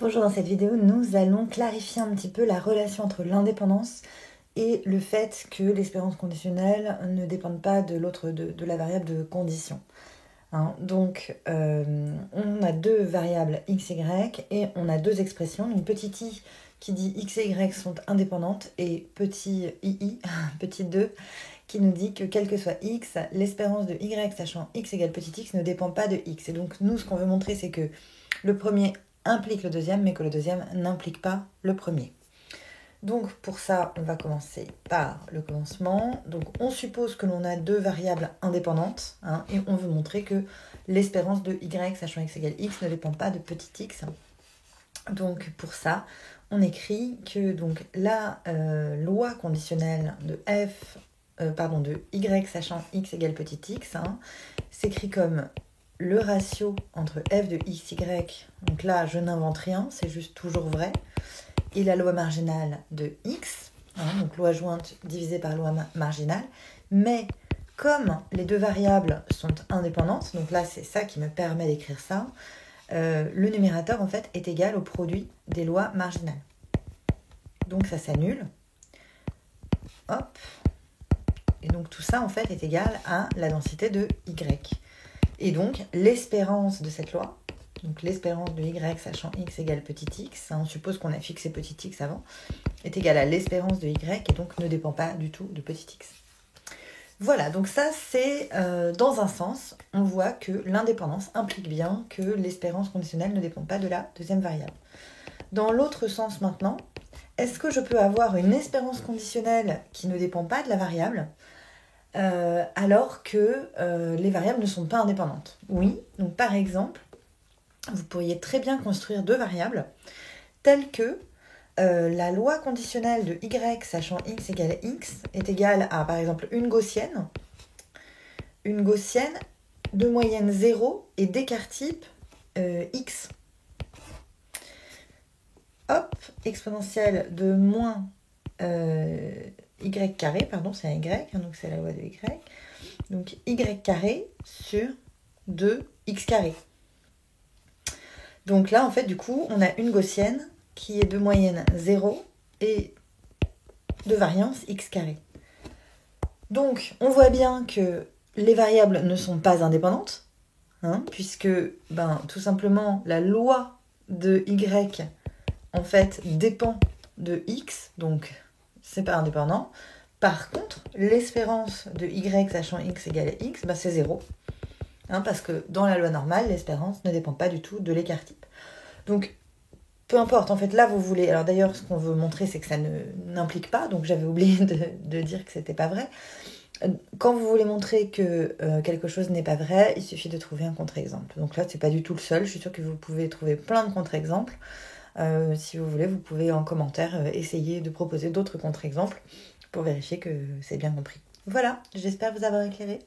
Bonjour, dans cette vidéo, nous allons clarifier un petit peu la relation entre l'indépendance et le fait que l'espérance conditionnelle ne dépende pas de de la variable de condition. Donc, on a deux variables x, y et on a deux expressions. Une petite i qui dit x et y sont indépendantes et petit ii, petit 2, qui nous dit que quel que soit x, l'espérance de y sachant x égale petit x ne dépend pas de x. Et donc, nous, ce qu'on veut montrer, c'est que le premier implique le deuxième, mais que le deuxième n'implique pas le premier. Donc pour ça, on va commencer par le commencement. Donc on suppose que l'on a deux variables indépendantes, et on veut montrer que l'espérance de y sachant x égale x ne dépend pas de petit x. Donc pour ça, on écrit que donc, la loi conditionnelle de de y sachant x égale petit x, s'écrit comme le ratio entre f de xy, donc là je n'invente rien, c'est juste toujours vrai, et la loi marginale de x, donc loi jointe divisée par loi marginale, mais comme les deux variables sont indépendantes, donc là c'est ça qui me permet d'écrire ça, le numérateur en fait est égal au produit des lois marginales. Donc ça s'annule, hop, et donc tout ça en fait est égal à la densité de y. Et donc, l'espérance de cette loi, donc l'espérance de y sachant x égale petit x, on suppose qu'on a fixé petit x avant, est égale à l'espérance de y et donc ne dépend pas du tout de petit x. Voilà, donc ça c'est dans un sens, on voit que l'indépendance implique bien que l'espérance conditionnelle ne dépend pas de la deuxième variable. Dans l'autre sens maintenant, est-ce que je peux avoir une espérance conditionnelle qui ne dépend pas de la variable alors que les variables ne sont pas indépendantes? Oui, donc par exemple, vous pourriez très bien construire deux variables telles que la loi conditionnelle de y sachant x égale x est égale à, par exemple, une gaussienne de moyenne 0 et d'écart type x. Hop, exponentielle de moins y carré, pardon, c'est un y, donc c'est la loi de y, donc y carré sur 2x carré. Donc là, en fait, du coup, on a une gaussienne qui est de moyenne 0 et de variance x carré. Donc, on voit bien que les variables ne sont pas indépendantes, puisque, tout simplement, la loi de y, en fait, dépend de x, donc c'est pas indépendant. Par contre, l'espérance de y sachant x égale x, c'est 0. Parce que dans la loi normale, l'espérance ne dépend pas du tout de l'écart type. Donc, peu importe, en fait, là, vous voulez... Alors d'ailleurs, ce qu'on veut montrer, c'est que ça n'implique pas, donc j'avais oublié de dire que c'était pas vrai. Quand vous voulez montrer que quelque chose n'est pas vrai, il suffit de trouver un contre-exemple. Donc là, c'est pas du tout le seul, je suis sûre que vous pouvez trouver plein de contre-exemples. Si vous voulez, vous pouvez en commentaire essayer de proposer d'autres contre-exemples pour vérifier que c'est bien compris. Voilà, j'espère vous avoir éclairé.